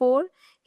4,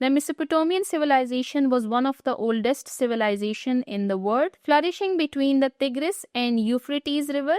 The Mesopotamian civilization was one of the oldest civilization in the world, flourishing between the Tigris and Euphrates river,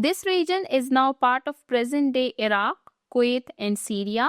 This region is now part of present-day Iraq, Kuwait and Syria.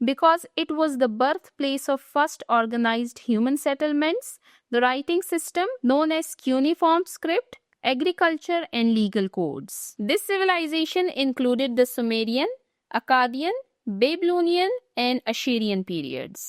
because it was the birthplace of first organized human settlements, the writing system known as cuneiform script, agriculture and legal codes. This civilization included the Sumerian, Akkadian, Babylonian and Assyrian periods.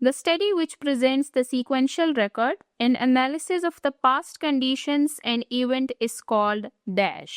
The study which presents the sequential record and analysis of the past conditions and event is called dash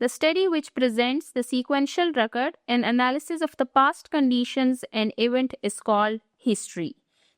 The study which presents the sequential record and analysis of the past conditions and event is called history.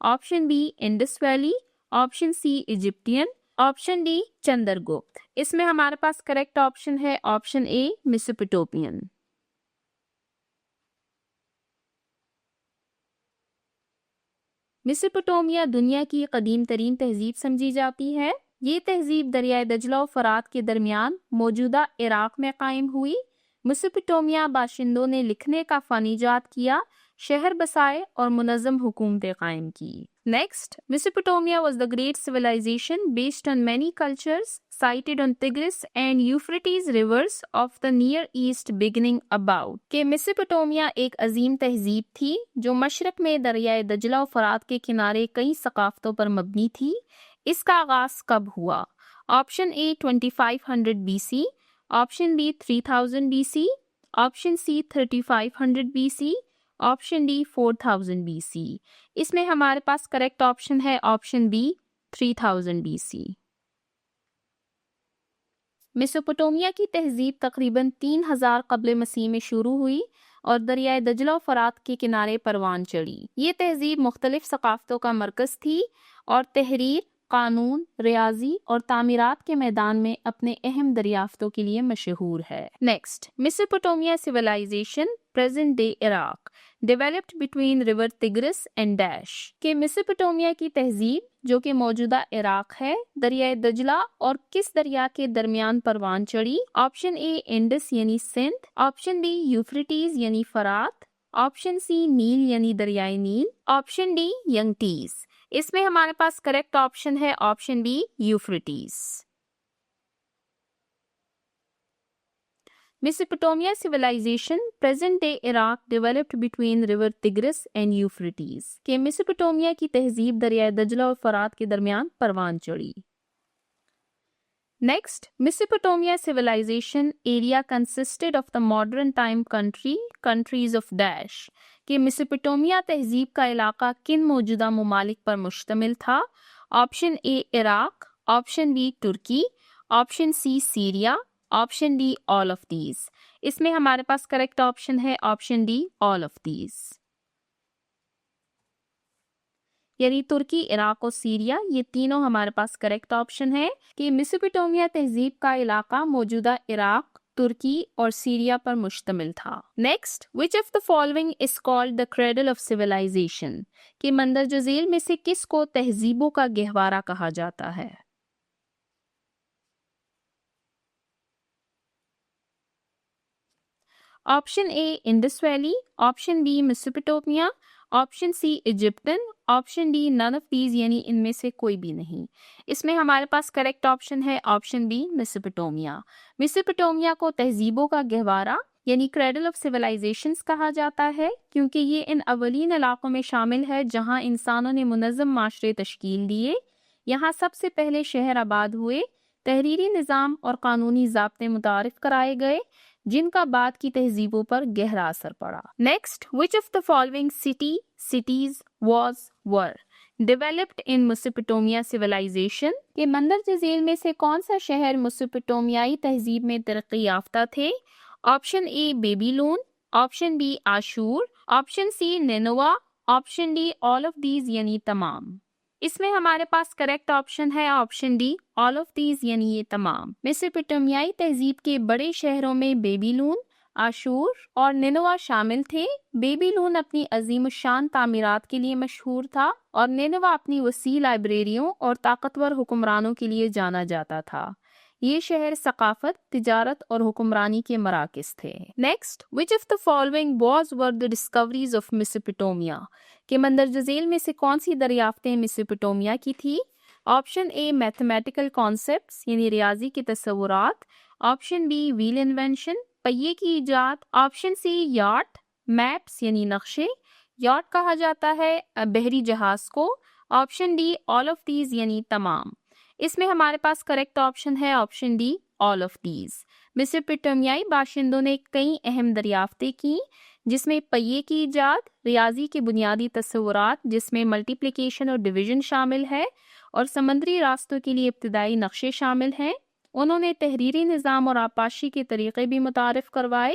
Option B Indus Valley, option C Egyptian, option D Chandragupt. اس میں ہمارے پاس correct option ہے option A Mesopotamian. Mesopotamia دنیا کی قدیم ترین تہذیب سمجھی جاتی ہے۔ یہ تہذیب دریائے دجلہ و فرات کے درمیان موجودہ عراق میں قائم ہوئی۔ میسوپوٹیمیا باشندوں نے لکھنے کا فن ایجاد کیا، شہر بسائے اور منظم حکومتیں قائم کی۔ Next, Mesopotamia was the great civilization based on many cultures sited on Tigris and Euphrates rivers of the Near East beginning about کہ میسوپوٹیمیا ایک عظیم تہذیب تھی جو مشرق میں دریائے دجلہ و فرات کے کنارے کئی ثقافتوں پر مبنی تھی۔ اس کا آغاز کب ہوا؟ Option A 2500 BC، option B 3000 BC، option C 3500 BC، option D 4000 BC۔ اس میں ہمارے پاس کریکٹ آپشن ہے آپشن بی 3000 BC۔ میسوپوٹیمیا کی تہذیب تقریباً 3000 قبل مسیح میں شروع ہوئی اور دریائے دجلہ و فرات کے کنارے پروان چڑھی۔ یہ تہذیب مختلف ثقافتوں کا مرکز تھی اور تحریر، قانون، ریاضی اور تعمیرات کے میدان میں اپنے اہم دریافتوں کے لیے مشہور ہے۔ Next, Mesopotamia civilization present day Iraq developed between river Tigris and Dash کہ میسوپوٹیمیا کی تہذیب جو کہ موجودہ عراق ہے دریائے دجلہ اور کس دریا کے درمیان پروان چڑھی؟ آپشن اے انڈس یعنی سندھ، آپشن بی یوفریٹیز یعنی فرات، آپشن سی نیل یعنی دریائے نیل، آپشن ڈی ینگٹیز۔ اس میں ہمارے پاس کریکٹ آپشن ہے option B Euphrates. Mesopotamia civilization present day Iraq developed between river Tigris and Euphrates کہ میسوپوٹیمیا کی تہذیب دریائے دجلہ اور فرات کے درمیان پروان چڑھی۔ Next, Mesopotamia civilization area consisted of the modern time countries of Dash کہ میسوپوٹیمیا تہذیب کا علاقہ کن موجودہ ممالک پر مشتمل تھا؟ Option A Iraq, option B ترکی، option C Syria, option D all of these. اس میں ہمارے پاس کریکٹ آپشن ہے option D all of these, یعنی ترکی، عراق اور سیریا یہ تینوں ہمارے پاس کریکٹ آپشن ہے کہ میسوپوٹیمیا تہذیب کا علاقہ موجودہ عراق، ترکی اور سیریا پر مشتمل تھا۔ Next, which of the following is called the cradle of civilization کہ مندرجہ ذیل میں سے کس کو تہذیبوں کا گہوارہ کہا جاتا ہے؟ Option A Indus Valley, option B Mesopotamia, option C Egyptian, option D none of these یعنی ان میں سے کوئی بھی نہیں۔ اس میں ہمارے پاس کریکٹ آپشن ہے آپشن بی میسوپوٹیمیا۔ میسوپوٹیمیا کو تہذیبوں کا گہوارہ یعنی کریڈل آف سیویلائزیشنز کہا جاتا ہے کیونکہ یہ ان اولین علاقوں میں شامل ہے جہاں انسانوں نے منظم معاشرے تشکیل دیے۔ یہاں سب سے پہلے شہر آباد ہوئے، تحریری نظام اور قانونی ضابطے متعارف کرائے گئے جن کا بعد کی تہذیبوں پر گہرا اثر پڑا۔ Next, which of the following cities were developed in Mesopotamia civilization کہ مندرجہ ذیل میں سے کون سا شہر میسوپوٹیمیائی تہذیب میں ترقی یافتہ تھے؟ Option A Babylon, option B آشور، آپشن سی نینوا، option D all of these یعنی تمام۔ اس میں ہمارے پاس کریکٹ آپشن ہے option D all of these یعنی یہ تمام۔ میسوپوٹیمیائی تہذیب کے بڑے شہروں میں بیبیلون، آشور اور نینوا شامل تھے۔ بیبیلون اپنی عظیم الشان تعمیرات کے لیے مشہور تھا اور نینوا اپنی وسیع لائبریریوں اور طاقتور حکمرانوں کے لیے جانا جاتا تھا۔ یہ شہر ثقافت، تجارت اور حکمرانی کے مراکز تھے۔ Next, which of the following were the discoveries of Mesopotamia کہ مندرجہ ذیل میں سے کون سی دریافتیں میسوپوٹیمیا کی تھی؟ آپشن اے میتھمیٹیکل کانسیپٹس یعنی ریاضی کے تصورات، آپشن بی ویل انوینشن پہیے کی ایجاد، آپشن سی یاٹ میپس یعنی نقشے، یاٹ کہا جاتا ہے بحری جہاز کو، option D all of these یعنی تمام۔ اس میں ہمارے پاس کریکٹ آپشن ہے option D all of these. میسوپوٹیمیائی باشندوں نے کئی اہم دریافتیں کی جس میں پہیے کی ایجاد، ریاضی کے بنیادی تصورات جس میں ملٹیپلیکیشن اور ڈویژن شامل ہے اور سمندری راستوں کے لیے ابتدائی نقشے شامل ہیں۔ انہوں نے تحریری نظام اور آبپاشی کے طریقے بھی متعارف کروائے۔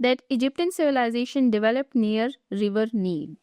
That Egyptian civilization developed near river Nile.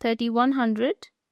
3100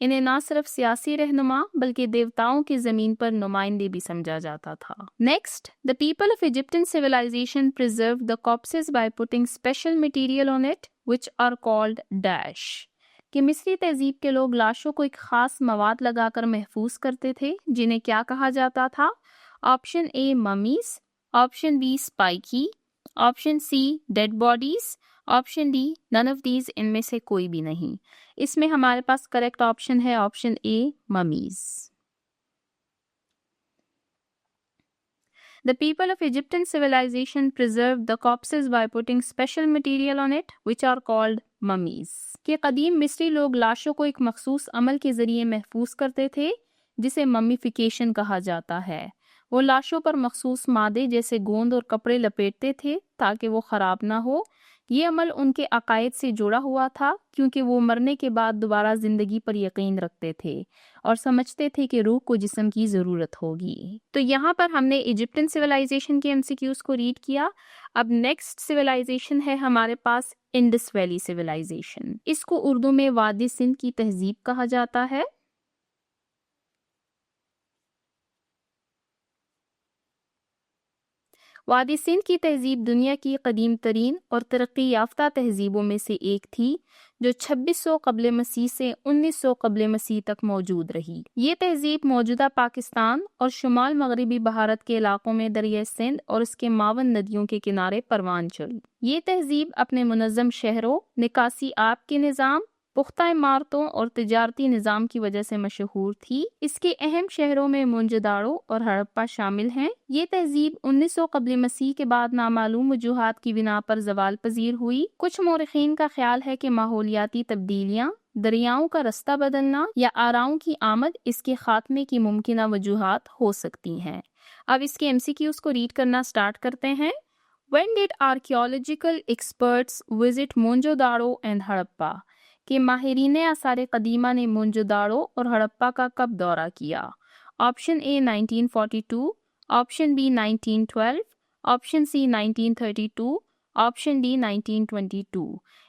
انہیں نہ صرف سیاسی رہنما بلکہ دیوتاؤں کی زمین پر نمائندے بھی سمجھا جاتا تھا. Next, the people of Egyptian civilization preserved the corpses by putting special material on it which are called dash. کہ مصری تہذیب کے لوگ لاشوں کو ایک خاص مواد لگا کر محفوظ کرتے تھے جنہیں کیا کہا جاتا تھا؟ Option A mummies, option B spiky, option C dead bodies, option D none of these, ان میں سے کوئی بھی نہیں. اس میں ہمارے پاس کریکٹ آپشن ہے option A mummies. The people of Egyptian civilization preserved the corpses by putting special material on it which are called mummies. کہ قدیم مصری لوگ لاشوں کو ایک مخصوص عمل کے ذریعے محفوظ کرتے تھے جسے ممیفیکیشن کہا جاتا ہے. وہ لاشوں پر مخصوص مادے جیسے گوند اور کپڑے لپیٹتے تھے تاکہ وہ خراب نہ ہو. یہ عمل ان کے عقائد سے جڑا ہوا تھا کیونکہ وہ مرنے کے بعد دوبارہ زندگی پر یقین رکھتے تھے اور سمجھتے تھے کہ روح کو جسم کی ضرورت ہوگی. تو یہاں پر ہم نے ایجپٹن سویلائزیشن کے MCQs کو ریڈ کیا. اب نیکسٹ سویلائزیشن ہے ہمارے پاس انڈس ویلی سویلائزیشن. اس کو اردو میں وادی سندھ کی تہذیب کہا جاتا ہے. وادی سندھ کی تہذیب دنیا کی قدیم ترین اور ترقی یافتہ تہذیبوں میں سے ایک تھی جو 2600 قبل مسیح سے 1900 قبل مسیح تک موجود رہی. یہ تہذیب موجودہ پاکستان اور شمال مغربی بھارت کے علاقوں میں دریائے سندھ اور اس کے معاون ندیوں کے کنارے پروان چڑھی. یہ تہذیب اپنے منظم شہروں، نکاسی آب کے نظام، پختہ عمارتوں اور تجارتی نظام کی وجہ سے مشہور تھی. اس کے اہم شہروں میں موئنجوداڑو اور ہڑپہ شامل ہیں. یہ تہذیب 1900 قبل مسیح کے بعد نامعلوم وجوہات کی بنا پر زوال پذیر ہوئی. کچھ مورخین کا خیال ہے کہ ماحولیاتی تبدیلیاں، دریاؤں کا رستہ بدلنا یا آراؤں کی آمد اس کے خاتمے کی ممکنہ وجوہات ہو سکتی ہیں. اب اس کے MCQs کو ریڈ کرنا سٹارٹ کرتے ہیں. When did archaeological experts visit Mohenjo-daro and Harappa? کہ ماہرین آثار قدیمہ نے موئنجوداڑو اور ہڑپہ کا کب دورہ کیا؟ Option A 1942، option B 1912، option C 1932، option D 1922.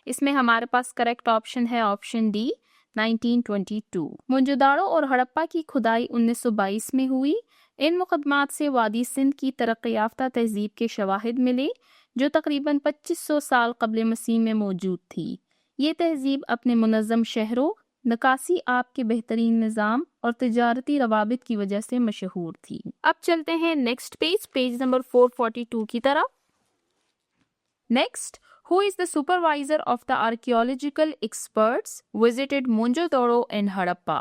اس میں ہمارے پاس کریکٹ آپشن ہے آپشن ڈی 1922. موئنجوداڑو اور ہڑپہ کی کھدائی 1922 میں ہوئی. ان مقدمات سے وادی سندھ کی ترقی یافتہ تہذیب کے شواہد ملے جو تقریباً 2500 سال قبل مسیح میں موجود تھی. یہ تہذیب اپنے منظم شہروں، نکاسی آب کے بہترین نظام اور تجارتی روابط کی وجہ سے مشہور تھی. اب چلتے ہیں نیکسٹ پیج نمبر 442 کی طرف. Next, who is the supervisor of the archaeological experts visited Mohenjo-daro and Harappa?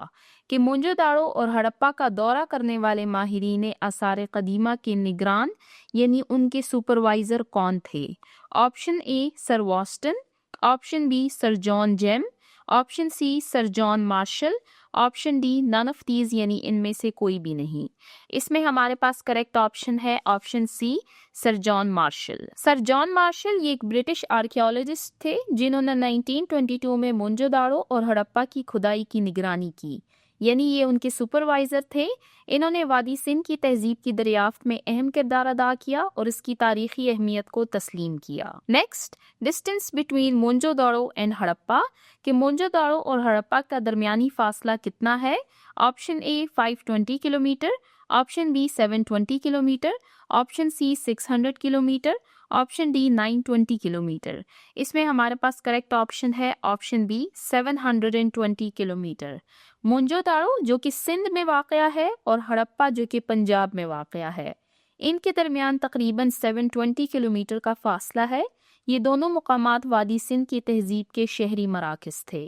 کہ موئنجوداڑو اور ہڑپہ کا دورہ کرنے والے ماہرین آثار قدیمہ کے نگران یعنی ان کے سپروائزر کون تھے؟ آپشن اے سر واسٹن، آپشن بی سر جان جیم، option C sir John Marshall, option D none of these یعنی ان میں سے کوئی بھی نہیں. اس میں ہمارے پاس کریکٹ آپشن ہے option C sir John martial. سر جان مارشل یہ ایک برٹش آرکیالوجسٹ تھے جنہوں نے 1922 میں موئنجوداڑو اور ہڑپہ کی کھدائی کی نگرانی کی، یعنی یہ ان کے سپروائزر تھے. انہوں نے وادی سندھ کی تہذیب کی دریافت میں اہم کردار ادا کیا اور اس کی تاریخی اہمیت کو تسلیم کیا. Next, distance between Mohenjodaro and Harappa کہ موئنجوداڑو اور ہڑپہ کا درمیانی فاصلہ کتنا ہے؟ Option A 520 kilometre, option B 720 kilometre, option C 600 kilometre, option D 920 kilometre. اس میں ہمارے پاس کریکٹ آپشن ہے آپشن بی 720 کلومیٹر. موئنجوداڑو جو کہ سندھ میں واقع ہے اور ہڑپہ جو کہ پنجاب میں واقع ہے، ان کے درمیان تقریباً 720 کلومیٹر کا فاصلہ ہے. یہ دونوں مقامات وادی سندھ کی تہذیب کے شہری مراکز تھے.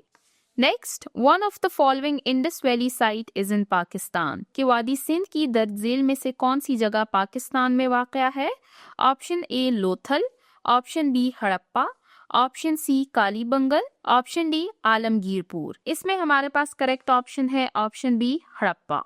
Next, one of the following Indus valley site is in Pakistan کہ وادی سندھ کی درج ذیل میں سے کون سی جگہ پاکستان میں واقع ہے؟ Option A Lothal, option B Harappa, option C Kalibangan, option D Alamgirpur. اس میں ہمارے پاس کریکٹ آپشن ہے آپشن بی ہڑپہ.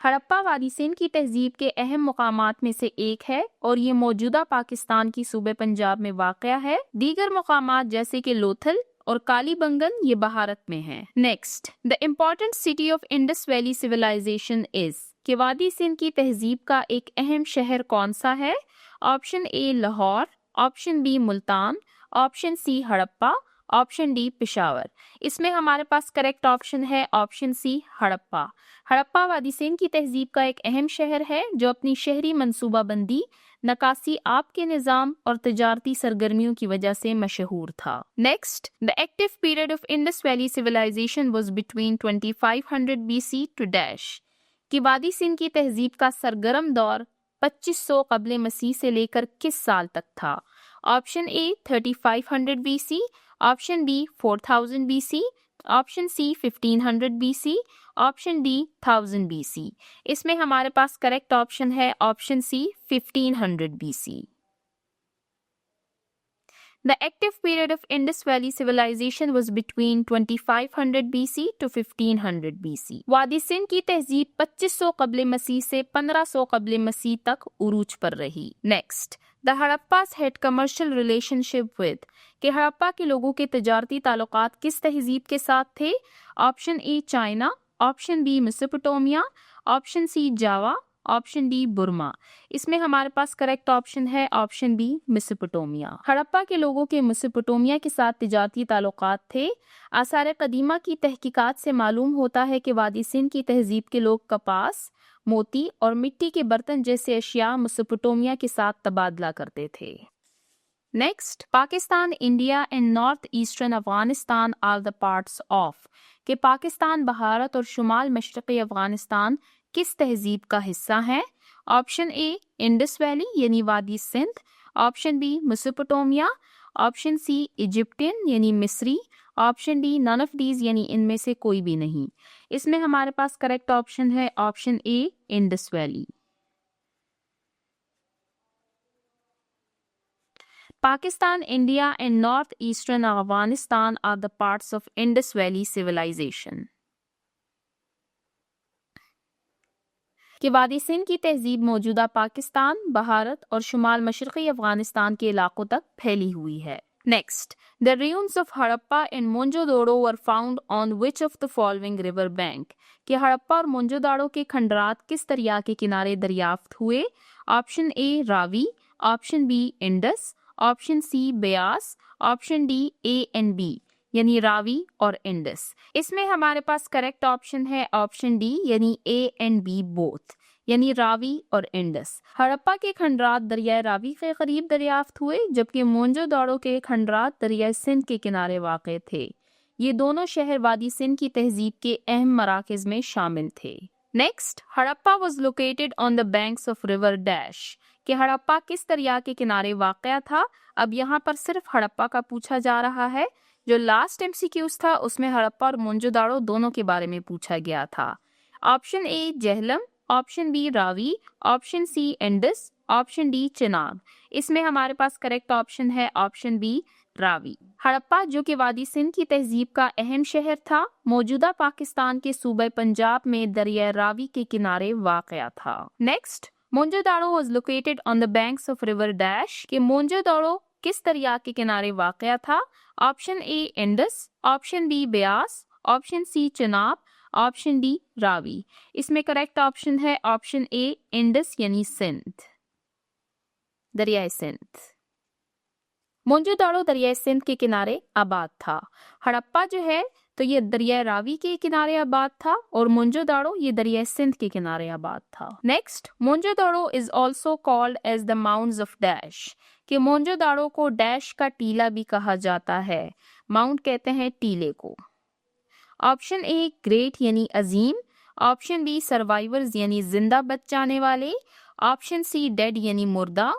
ہڑپہ وادی سندھ کی تہذیب کے اہم مقامات میں سے ایک ہے اور یہ موجودہ پاکستان کی صوبے پنجاب میں واقع ہے. دیگر مقامات جیسے کہ لوتھل اور کالی بنگن یہ بھارت میں ہیں. Next, the important city of Indus valley civilization is کہ وادی سندھ کی تہذیب کا ایک اہم شہر کون سا ہے؟ Option A Lahore, option B Multan, option C Harappa, option D Peshawar. اس میں ہمارے پاس کریکٹ آپشن ہے آپشن سی ہڑپا۔ ہڑپا وادی سندھ کی تہذیب کا ایک اہم شہر ہے جو اپنی شہری منصوبہ بندی، نکاسی آب کے نظام اور تجارتی سرگرمیوں کی وجہ سے مشہور تھا۔ Next, the active period of Indus Valley civilization was between 2500 BC to dash کہ وادی سندھ کی تہذیب کا سرگرم دور 2500 قبل مسیح سے لے کر کس سال تک تھا؟ Option A 3500 BC، option B 4000 BC، option C 1500 BC، option D 1000 BC۔ اس میں ہمارے پاس کریکٹ آپشن ہے option C 1500 BC۔ The active period of Indus Valley civilization was between 2500 BC to 1500 BC۔ وادی سندھ کی تہذیب 2500 قبل مسیح سے 1500 قبل مسیح تک عروج پر رہی۔ Next, The Harappas had commercial relationship with کہ ہڑپا کے لوگوں کے تجارتی تعلقات کس تہذیب کے ساتھ تھے؟ Option A China, option B Mesopotamia, option C Java, option D Burma. اس میں ہمارے پاس کریکٹ آپشن ہے آپشن بی میسوپوٹومیا۔ ہڑپا کے لوگوں کے میسوپوٹومیا کے ساتھ تجارتی تعلقات تھے۔ آثار قدیمہ کی تحقیقات سے معلوم ہوتا ہے کہ وادی سندھ کی تہذیب کے لوگ کپاس، موتی اور مٹی کے برتن جیسے اشیاء میسوپوٹومیا کے ساتھ تبادلہ کرتے تھے۔ Next, Pakistan, India and north eastern Afghanistan are the parts of کہ پاکستان، بھارت اور شمال مشرقی افغانستان کس تہذیب کا حصہ ہیں؟ آپشن اے انڈس ویلی یعنی وادی Sindh, option B Mesopotamia, option C Egyptian یعنی مصری، option D none of these یعنی ان میں سے کوئی بھی نہیں۔ اس میں ہمارے پاس کریکٹ آپشن ہے option A Indus valley. Pakistan, India and northeastern Afghanistan are the parts of Indus Valley civilization۔ کہ وادی سندھ کی تہذیب موجودہ پاکستان، بھارت اور شمال مشرقی افغانستان کے علاقوں تک پھیلی ہوئی ہے۔ Next, the ruins of Harappa and Mohenjo-daro were found on which of the following river bank کہ ہڑپا اور مونجو داڑو کے کھنڈرات کس دریا کے کنارے دریافت ہوئے؟ Option A Ravi, option B Indus, option C Beas, option D A and B یعنی راوی اور انڈس۔ اس میں ہمارے پاس کریکٹ آپشن ہے آپشن ڈی یعنی اے اینڈ بی بوتھ یعنی راوی اور انڈس۔ ہڑپا کے کھنڈرات دریائے راوی کے قریب دریافت ہوئے جبکہ مونجو داڑو کے کھنڈرات دریائے سندھ کے کنارے واقع تھے۔ یہ دونوں شہر وادی سندھ کی تہذیب کے اہم مراکز میں شامل تھے۔ Next, Harappa was located on the banks of river dash کہ ہڑپا کس دریا کے کنارے واقع تھا؟ اب یہاں پر صرف ہڑپا کا پوچھا جا رہا ہے۔ جو لاسٹ MCQs تھا اس میں ہڑپا اور مونجو داڑو دونوں کے بارے میں پوچھا گیا تھا۔ Option A Jhelum, option B Ravi, option C Indus, option D Chenab. اس میں ہمارے پاس کریکٹ آپشن ہے آپشن بی راوی۔ ہڑپا جو کہ وادی سندھ کی تہذیب کا اہم شہر تھا، موجودہ پاکستان کے صوبہ پنجاب میں دریائے راوی کے کنارے واقع تھا۔ Next, Mohenjo Daro was located on the banks of river dash کہ مونجو داڑو کس دریا کے کنارے واقع تھا؟ Option A Indus, option B Beas, option C Chenab, option D Ravi. اس میں کریکٹ آپشن ہے آپشن اے انڈس یعنی سندھ، دریائے سندھ۔ مونجو داڑو دریائے سندھ کے کنارے آباد تھا۔ ہڑپا جو ہے تو یہ دریائے راوی کے کنارے آباد تھا اور مونجو داڑو یہ دریائے سندھ کے کنارے آباد تھا۔ Next, Mohenjo Daro is also called as the mounts of dash کہ مونجو داڑو کو ڈیش کا ٹیلا بھی کہا جاتا ہے۔ ماؤنٹ کہتے ہیں ٹیلے کو۔ آپشن اے گریٹ یعنی عظیم، آپشن بی سروائیورز یعنی زندہ بچ جانے والے، آپشن سی ڈیڈ یعنی مردہ،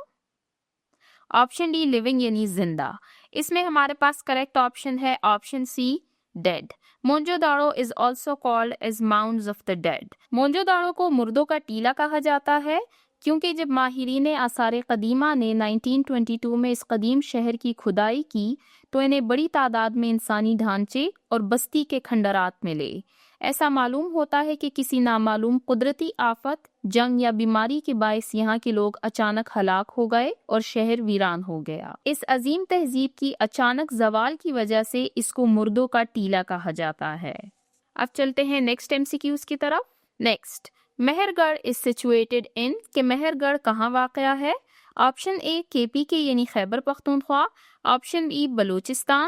آپشن ڈی لیونگ یعنی زندہ۔ اس میں ہمارے پاس کریکٹ آپشن ہے option C dead. Mohenjo Daro is also called as mounts of the dead. Mohenjo Daro کو مردوں کا ٹیلا کہا جاتا ہے کیونکہ جب ماہرین آثار قدیمہ نے 1922 میں اس قدیم شہر کی کھدائی کی تو انہیں بڑی تعداد میں انسانی ڈھانچے اور بستی کے کھنڈرات ملے۔ ایسا معلوم ہوتا ہے کہ کسی نامعلوم قدرتی آفت، جنگ یا بیماری کے باعث یہاں کے لوگ اچانک ہلاک ہو گئے اور شہر ویران ہو گیا۔ اس عظیم تہذیب کی اچانک زوال کی وجہ سے اس کو مردوں کا ٹیلا کہا جاتا ہے۔ اب چلتے ہیں نیکسٹ MCQs کی طرف۔ نیکسٹ، مہر گڑھ از سچویٹڈ ان کہ مہر گڑھ کہاں واقع ہے؟ آپشن اے KPK یعنی Khyber Pakhtunkhwa, option B Balochistan,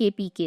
KPK।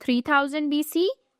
3000 BC,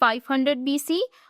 500 BC,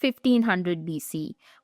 1500 BC।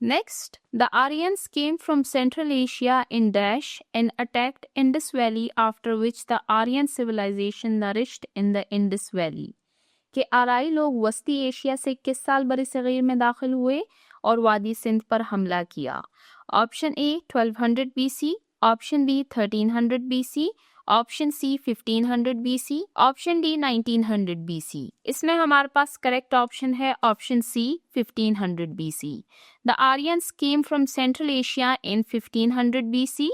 Next, the Aryans came from Central Asia in Dash and attacked Indus Valley, after which the Aryan civilization nourished in the Indus Valley. کہ آرائی لوگ وسطی Asia سے کس سال برصغیر میں داخل ہوئے اور وادی سندھ پر حملہ کیا؟ Option A 1200 B C, option B 1300 B C, option C 1500 B C, option D 1900 B C. اس میں ہمارے پاس کریکٹ آپشن ہے option C 1500 B C. The Aryans came from Central Asia in 1500 BC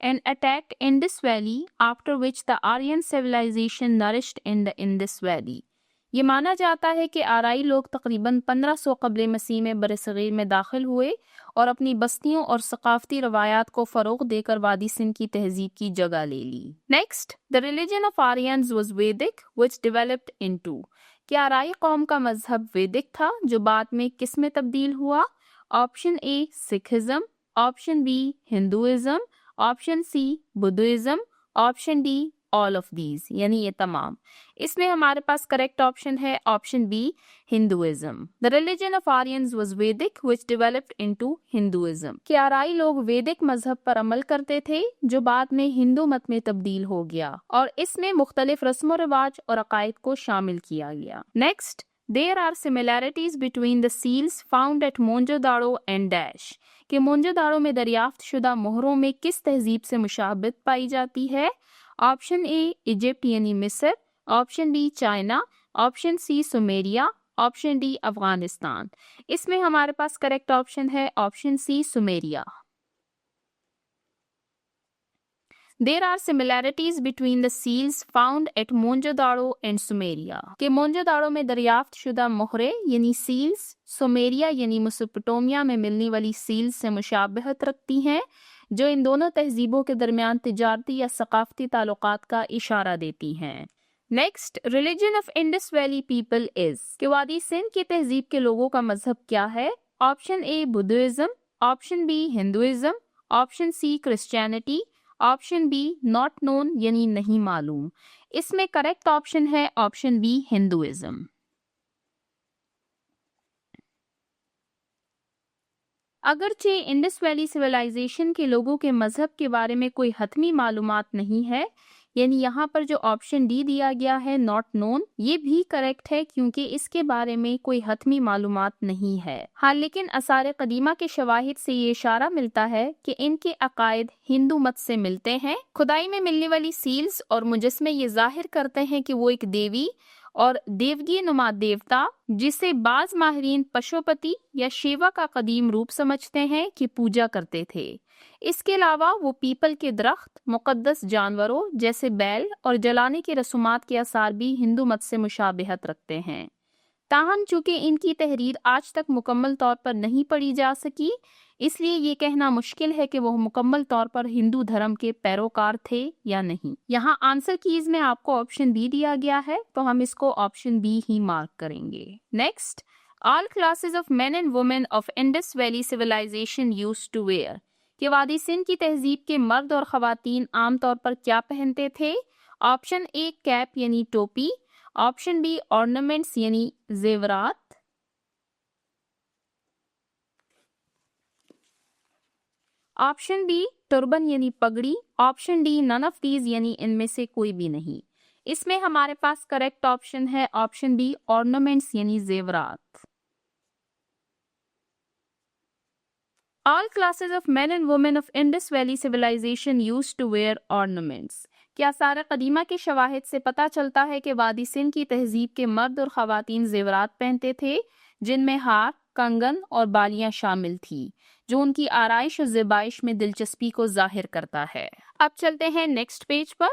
and attacked Indus Valley, after which the Aryan civilization nourished in the Indus Valley۔ یہ مانا جاتا ہے کہ آرائی لوگ تقریباً 1500 قبل مسیح میں برصغیر میں داخل ہوئے اور اپنی بستیوں اور ثقافتی روایات کو فروغ دے کر وادی سندھ کی تہذیب کی جگہ لے لی۔ Next, the religion of Aryans was Vedic, which developed into۔ کہ آرائی قوم کا مذہب ویدک تھا جو بعد میں کس میں تبدیل ہوا؟ Option A Sikhism, option B Hinduism, option C Buddhism, option D all of these یعنی یہ تمام۔ اس میں ہمارے پاس کریکٹ آپشن ہے option B Hinduism. The religion of Aryans was Vedic, which developed into Hinduism۔ کہ آرائی لوگ ویدک مذہب پر عمل کرتے تھے جو بعد میں ہندو مت میں تبدیل ہو گیا اور اس میں مختلف رسم و رواج اور عقائد کو شامل کیا گیا۔ Next, there are similarities between the seals found at Mohenjo-daro and Dash۔ کہ مونجو داڑو میں دریافت شدہ مہروں میں کس تہذیب سے مشابہت پائی جاتی ہے؟ آپشن اے ایجپٹ یعنی مصر، option B China, option C Sumeria, option D Afghanistan. اس میں ہمارے پاس کریکٹ آپشن ہے option C Sumeria. There are similarities between the seals found at Mohenjo-daro and Sumeria۔ کہ مونجو داڑو میں دریافت شدہ مہرے یعنی سیلز سومیریا یعنی میسوپوٹیمیا میں ملنے والی سیلز سے مشابہت رکھتی ہیں جو ان دونوں تہذیبوں کے درمیان تجارتی یا ثقافتی تعلقات کا اشارہ دیتی ہیں۔ Next, religion of Indus valley people is. کہ وادی سندھ کی تہذیب کے لوگوں کا مذہب کیا ہے؟ Option A Buddhism, option B Hinduism, option C Christianity, option B not known یعنی نہیں معلوم۔ اس میں کریکٹ آپشن ہے آپشن بی ہندوازم۔ اگرچہ انڈس ویلی سویلائزیشن کے لوگوں کے مذہب کے بارے میں کوئی حتمی معلومات نہیں ہے، یعنی یہاں پر جو آپشن ڈی دیا گیا ہے ناٹ نون یہ بھی کریکٹ ہے کیونکہ اس کے بارے میں کوئی حتمی معلومات نہیں ہے۔ ہاں لیکن آثار قدیمہ کے شواہد سے یہ اشارہ ملتا ہے کہ ان کے عقائد ہندو مت سے ملتے ہیں۔ کھدائی میں ملنے والی سیلز اور مجسمے یہ ظاہر کرتے ہیں کہ وہ ایک دیوی اور دیوگی نما دیوتا جسے بعض ماہرین پشوپتی یا شیوا کا قدیم روپ سمجھتے ہیں کہ پوجا کرتے تھے۔ اس کے علاوہ وہ پیپل کے درخت، مقدس جانوروں جیسے بیل اور جلانے کے رسومات کے آثار بھی ہندو مت سے مشابہت رکھتے ہیں۔ تاہم چونکہ ان کی تحریر آج تک مکمل طور پر نہیں پڑھی جا سکی اس لیے یہ کہنا مشکل ہے کہ وہ مکمل طور پر ہندو دھرم کے پیروکار تھے یا نہیں۔ یہاں آنسر کیز میں آپ کو آپشن بی دیا گیا ہے تو ہم اس کو آپشن بی ہی مارک کریں گے۔ Next, all classes of men and women of Indus valley civilization use to wear. کہ وادی سندھ کی تہذیب کے مرد اور خواتین عام طور پر کیا پہنتے تھے؟ آپشن اے کیپ یعنی ٹوپی، آپشن بی ornaments یعنی زیورات، آپشن بی ٹربن یعنی پگڑی، option D none of these یعنی ان میں سے کوئی بھی نہیں۔ اس میں ہمارے پاس کریکٹ آپشن ہے آپشن بی ornaments یعنی زیورات۔ All classes of men and women of Indus Valley civilization used to wear ornaments۔ کیا آثار قدیمہ کے شواہد سے پتہ چلتا ہے کہ وادی سندھ کی تہذیب کے مرد اور خواتین زیورات پہنتے تھے جن میں ہار، کنگن اور بالیاں شامل تھی جو ان کی آرائش اور زیبائش میں دلچسپی کو ظاہر کرتا ہے۔ اب چلتے ہیں next page per.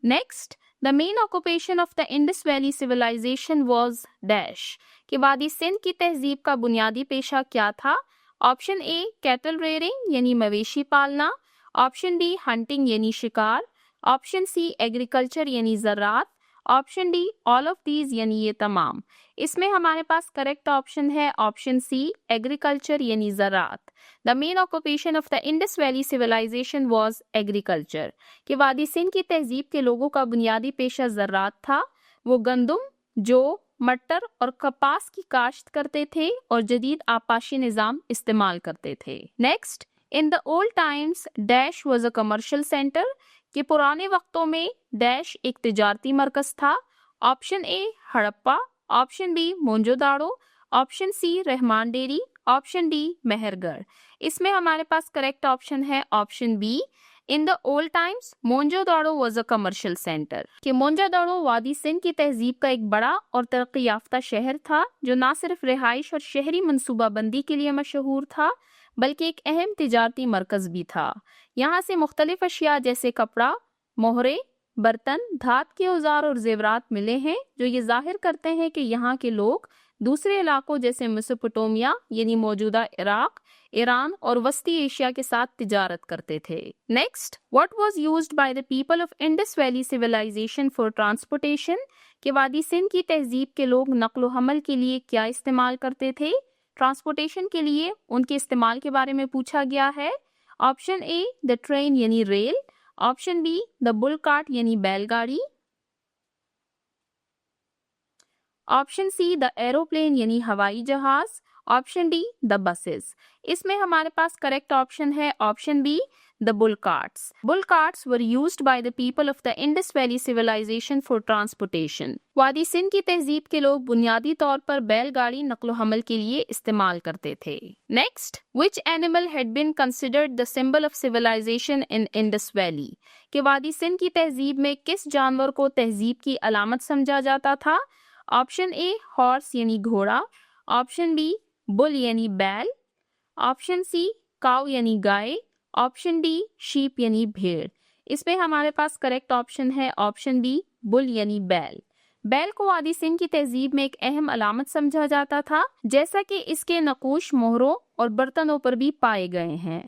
Next, the main occupation of the Indus Valley civilization was dash۔ کہ وادی سندھ کی تہذیب کا بنیادی پیشہ کیا تھا؟ آپشن اے کیٹل ریئرنگ یعنی مویشی پالنا، آپشن بی ہنٹنگ یعنی شکار، آپشن سی ایگریکلچر یعنی زراعت، option D all of these یعنی یہ تمام۔ اس میں ہمارے پاس کریکٹ آپشن ہے آپشن سی ایگریکلچر یعنی زراعت۔ The main occupation of the Indus Valley civilization was agriculture۔ کہ وادی سندھ کی تہذیب کے لوگوں کا بنیادی پیشہ زراعت تھا۔ وہ گندم، جو، مٹر اور کپاس کی کاشت کرتے تھے اور جدید آبپاشی نظام استعمال کرتے تھے۔ Next, In the old times, Dash was a commercial center. کہ پرانے وقتوں میں ڈیش ایک تجارتی مرکز تھا. Option A Harappa, option B Mohenjo Daro, option C Rehman Dheri, option D Mehrgarh. اس میں ہمارے پاس کریکٹ آپشن ہے option B. In the old times Mohenjo Daro was a commercial centre. کہ مونجو داڑو وادی سندھ کی تہذیب کا ایک بڑا اور ترقی یافتہ شہر تھا جو نہ صرف رہائش اور شہری منصوبہ بندی کے لیے مشہور تھا بلکہ ایک اہم تجارتی مرکز بھی تھا. یہاں سے مختلف اشیاء جیسے کپڑا, مہرے, برتن, دھات کے اوزار اور زیورات ملے ہیں جو یہ ظاہر کرتے ہیں کہ یہاں کے لوگ دوسرے علاقوں جیسے میسوپوٹیمیا یعنی موجودہ عراق, ایران اور وسطی ایشیا کے ساتھ تجارت کرتے تھے. Next, what was used by the people of Indus valley civilisation for transportation. کہ وادی سندھ کی تہذیب کے لوگ نقل و حمل کے لیے کیا استعمال کرتے تھے؟ ٹرانسپورٹیشن کے لیے ان کے استعمال کے بارے میں پوچھا گیا ہے. آپشن اے دا ٹرین یعنی rail, option B the bull cart یعنی بیل گاڑی, آپشن سی دا ایروپلین یعنی ہوائی جہاز, آپشن ڈی دا بسز. اس میں ہمارے پاس کریکٹ آپشن ہے option B the bull carts. Bull carts were used by the people of the Indus Valley civilization for transportation. وادی سندھ کی تہذیب کے لوگ بنیادی طور پر بیل گاڑی نقل و حمل کے لیے استعمال کرتے تھے. Next, which animal had been considered the symbol of civilization in Indus Valley. کہ وادی سندھ کی تہذیب میں کس جانور کو تہذیب کی علامت سمجھا جاتا تھا؟ آپشن اے ہارس یعنی گھوڑا, آپشن بی بل یعنی بیل, آپشن سی کاؤ یعنی گائے, آپشن ڈی شیپ یعنی بھیڑ. اس میں ہمارے پاس کریکٹ آپشن ہے آپشن بی بل یعنی بیل. بیل کو وادی سندھ کی تہذیب میں ایک اہم علامت سمجھا جاتا تھا جیسا کہ اس کے نقوش مہروں اور برتنوں پر بھی پائے گئے ہیں.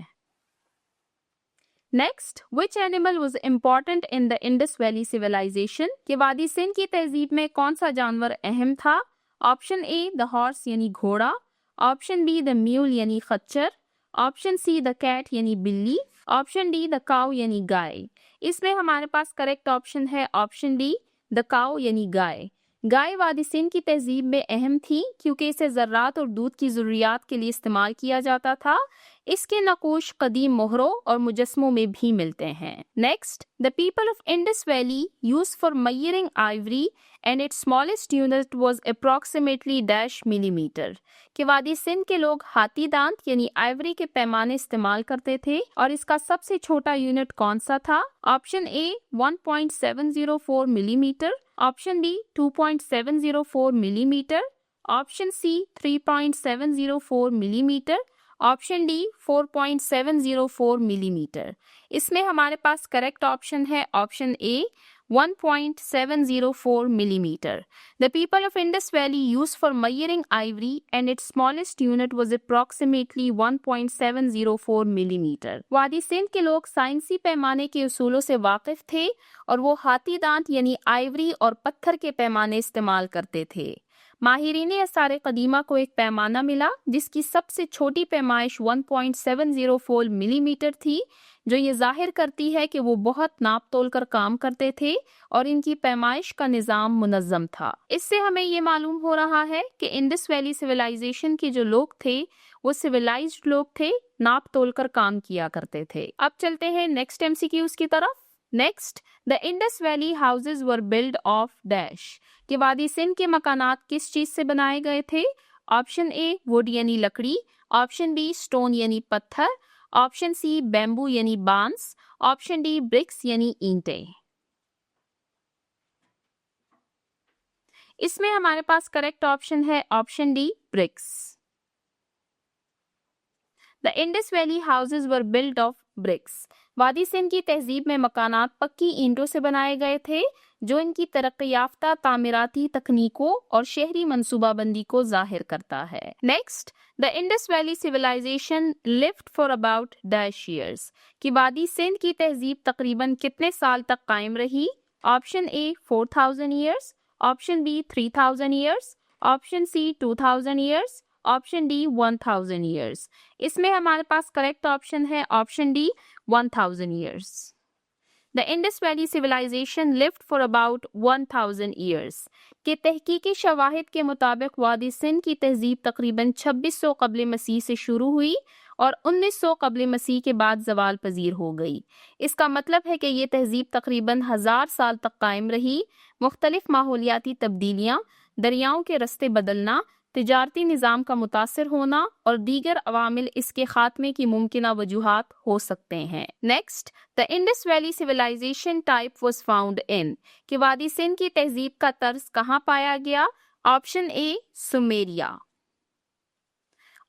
Next, which animal was important in the Indus Valley civilization. کہ وادی سندھ کی تہذیب میں کون سا جانور اہم تھا؟ آپشن اے دا ہارس یعنی گھوڑا, آپشن بی دا میول یعنی خچر, آپشن سی دا کیٹ یعنی بلی, آپشن ڈی دا کاؤ یعنی گائے. اس میں ہمارے پاس کریکٹ آپشن ہے آپشن ڈی دا کاؤ یعنی گائے. گائے وادی سندھ کی تہذیب میں اہم تھی کیونکہ اسے زراعت اور دودھ کی ضروریات کے لیے استعمال کیا جاتا تھا. اس کے نقوش قدیم مہروں اور مجسموں میں بھی ملتے ہیں. Next, the people of Indus Valley used for measuring ivory and its smallest unit was approximately dash millimeter. کہ وادی سندھ کے لوگ ہاتھی دانت یعنی آئیوری کے پیمانے استعمال کرتے تھے اور اس کا سب سے چھوٹا یونٹ کون سا تھا؟ آپشن اے 1.704 ملی میٹر, آپشن بی 2.704 ملی میٹر, آپشن سی 3.704 ملی میٹر, آپشن ڈی 4.704 ملی میٹر. اس میں ہمارے پاس کریکٹ آپشن ہے آپشن اے 1.704 ملی metre. The people of Indus Valley used for measuring ivory and its smallest unit was approximately 1.704 ملی میٹر. وادی سندھ کے لوگ سائنسی پیمانے کے اصولوں سے واقف تھے اور وہ ہاتھی دانت یعنی آئیوری اور پتھر کے پیمانے استعمال کرتے تھے. ماہرین آثار قدیمہ کو ایک پیمانہ ملا جس کی سب سے چھوٹی پیمائش 1.704 ملی میٹر تھی جو یہ ظاہر کرتی ہے کہ وہ بہت ناپ تول کر کام کرتے تھے اور ان کی پیمائش کا نظام منظم تھا. اس سے ہمیں یہ معلوم ہو رہا ہے کہ انڈس ویلی سیویلائزیشن کے جو لوگ تھے وہ سیویلائزڈ لوگ تھے, ناپ تول کر کام کیا کرتے تھے. اب چلتے ہیں نیکسٹ MCQs کی طرف. Next, the Indus Valley houses were built of dash. کہ وادی سندھ کے مکانات کس چیز سے بنائے گئے تھے؟ آپشن اے ووڈ یعنی لکڑی, آپشن بی سٹون یعنی پتھر, آپشن سی بیمبو یعنی بانس, آپشن ڈی برکس یعنی اینٹیں. اس میں ہمارے پاس کریکٹ آپشن ہے option D bricks. The Indus Valley houses were built of bricks. وادی سندھ کی تہذیب میں مکانات پکی اینٹوں سے بنائے گئے تھے جو ان کی ترقی یافتہ تعمیراتی تکنیکوں اور شہری منصوبہ بندی کو ظاہر کرتا ہے. Next, the Indus Valley civilization lived for about dash years. کہ وادی سندھ کی تہذیب تقریباً کتنے سال تک قائم رہی؟ Option A 4000 years, option B 3000 years, option C 2000 years, option D 1000 years. اس میں ہمارے پاس کریکٹ آپشن ہے option D 1000 years. The Indus Valley civilization lived for about 1000 years. کہ تحقیقی شواہد کے مطابق وادی سندھ کی تہذیب تقریباً 2600 قبل مسیح سے شروع ہوئی اور 1900 قبل مسیح کے بعد زوال پذیر ہو گئی۔ اس کا مطلب ہے کہ یہ تہذیب تقریباً 1000 سال تک قائم رہی۔ مختلف ماحولیاتی تبدیلیاں، دریاؤں کے رستے بدلنا، تجارتی نظام کا متاثر ہونا اور دیگر عوامل اس کے خاتمے کی ممکنہ وجوہات ہو سکتے ہیں۔ Next, the Indus Valley civilization type was found in کہ وادی سندھ کی تہذیب کا طرز کہاں پایا گیا؟ Option A Sumeria,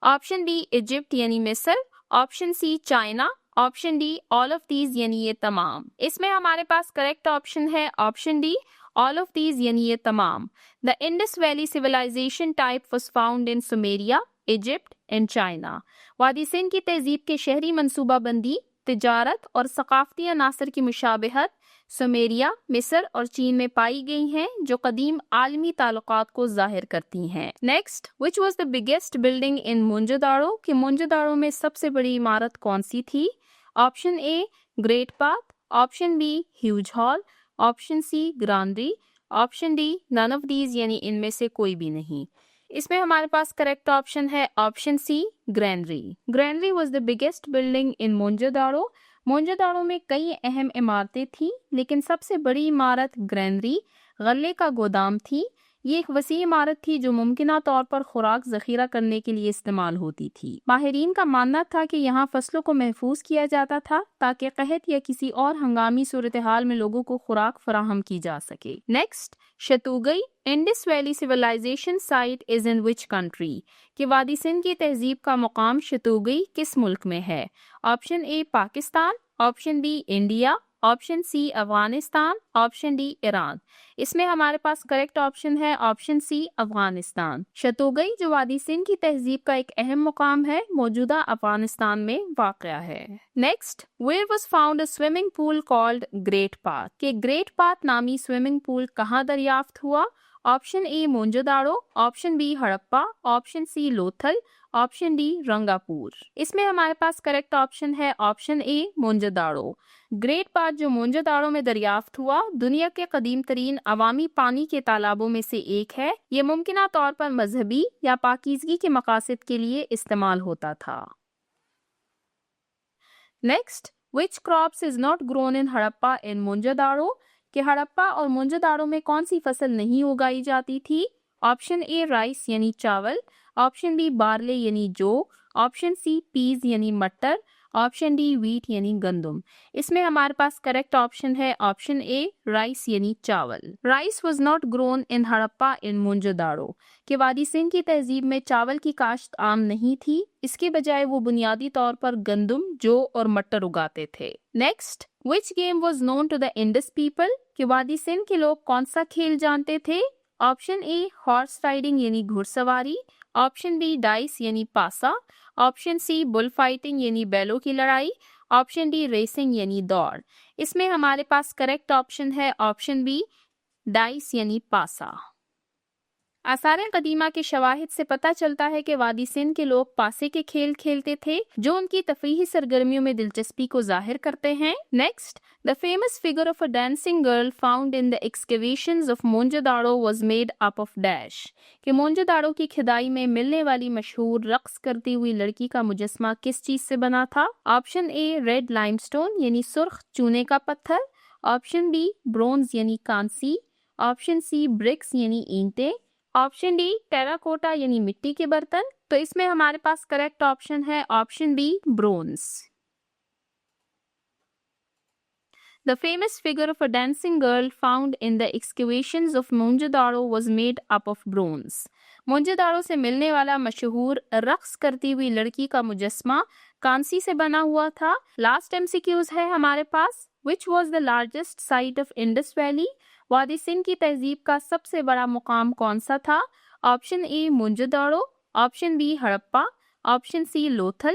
option B Egypt یعنی مصر، option C China, option D all of these یعنی یہ تمام۔ اس میں ہمارے پاس کریکٹ آپشن ہے option D all of these یعنی یہ تمام۔ The Indus Valley civilization type was found in Sumeria, Egypt and China۔ وادی سندھ کی تہذیب کے شہری منصوبہ بندی، تجارت اور ثقافتی عناصر کی مشابہت سومیریا، مصر اور چین میں پائی گئی ہیں، جو قدیم عالمی تعلقات کو ظاہر کرتی ہیں۔ Next, which was the biggest building in Mohenjo-daro کہ Mohenjo-daro میں سب سے بڑی عمارت کون سی تھی؟ Option A great bath, option B huge hall, option C granary, option D none of these یعنی ان میں سے کوئی بھی نہیں۔ اس میں ہمارے پاس کریکٹ آپشن ہے option C granary. Granary was the biggest building in Mohenjodaro. Mohenjodaro میں کئی اہم عمارتیں تھیں، لیکن سب سے بڑی عمارت گرینری غلے کا گودام تھی۔ یہ ایک وسیع عمارت تھی جو ممکنہ طور پر خوراک ذخیرہ کرنے کے لیے استعمال ہوتی تھی۔ ماہرین کا ماننا تھا کہ یہاں فصلوں کو محفوظ کیا جاتا تھا تاکہ قحط یا کسی اور ہنگامی صورتحال میں لوگوں کو خوراک فراہم کی جا سکے۔ Next, Shortugai Indus valley civilization site is in which country کہ وادی سندھ کی تہذیب کا مقام شتوگئی کس ملک میں ہے؟ Option A Pakistan, option B India, option C Afghanistan, option D Iran. اس میں ہمارے پاس کریکٹ آپشن ہے آپشن سی افغانستان۔ شتوگئی جو وادی سندھ کی تہذیب کا ایک اہم مقام ہے، موجودہ افغانستان میں واقع ہے۔ Next, where was found a swimming pool called great bath کہ گریٹ پاتھ نامی سوئمنگ پول کہاں دریافت ہوا؟ Option A Mohenjodaro, option B Harappa, option C Lothal, option D Rangpur. اس میں ہمارے پاس کریکٹ آپشن ہے option A Mohenjodaro. Great bath جو مونجو-داڑو میں دریافت ہوا، دنیا کے قدیم ترین عوامی پانی کے تالابوں میں سے ایک ہے۔ یہ ممکنہ طور پر مذہبی یا پاکیزگی کے مقاصد کے لیے استعمال ہوتا تھا۔ Next, which crops is not grown in Harappa in مونجو-داڑو کہ ہڑپا اور مونجو-داڑو میں کون سی فصل نہیں اگائی جاتی تھی؟ آپشن اے رائس یعنی چاول، آپشن بی بارلے یعنی جو، آپشن سی پیز یعنی مٹر، آپشن ڈی ویٹ یعنی گندم۔ اس میں ہمارے پاس کریکٹ آپشن ہے آپشن اے رائس یعنی چاول۔ رائس واز ناٹ گرون ان ہڑپا ان مونجو-داڑو کہ وادی سندھ کی تہذیب میں چاول کی کاشت عام نہیں تھی، اس کے بجائے وہ بنیادی طور پر گندم، جو اور مٹر اگاتے تھے۔ Next, which game was known to the Indus people کہ وادی سندھ کے لوگ کون سا کھیل جانتے تھے؟ آپشن اے ہارس رائڈنگ یعنی گھڑ سواری، آپشن بی ڈائس یعنی پاسا، آپشن سی بل فائٹنگ یعنی بیلوں کی لڑائی، آپشن ڈی ریسنگ یعنی دوڑ۔ اس میں ہمارے پاس کریکٹ آپشن ہے آپشن بی ڈائس یعنی پاسا۔ آثار قدیمہ کے شواہد سے پتہ چلتا ہے کہ وادی سندھ کے لوگ پاسے کے کھیل کھیلتے تھے جو ان کی تفریحی سرگرمیوں میں دلچسپی کو ظاہر کرتے ہیں۔ Next, the famous figure of a dancing girl found in the excavations of Mohenjo-daro was made up of dash کہ مونجو-داڑو کی کھدائی میں ملنے والی مشہور رقص کرتی ہوئی لڑکی کا مجسمہ کس چیز سے بنا تھا؟ آپشن اے ریڈ لائم سٹون یعنی سرخ چونے کا پتھر، آپشن بی برونز یعنی کانسی، آپشن سی برکس یعنی اینٹیں، آپشن ڈی ٹیراکوٹا یعنی مٹی کے برتن۔ تو اس میں ہمارے پاس کریکٹ آپشن ہے option be bronze. The famous figure of a dancing girl found in the excavations of Mohenjo-daro was made up of bronze۔ مونجو-داڑو سے ملنے والا مشہور رقص کرتی ہوئی لڑکی کا مجسمہ کانسی سے بنا ہوا تھا۔ لاسٹ MCQs ہے ہمارے پاس۔ Which was the largest site of Indus Valley وادی سندھ کی تہذیب کا سب سے بڑا مقام کون سا تھا؟ Option A Mohenjodaro, option B Harappa, option C Lothal,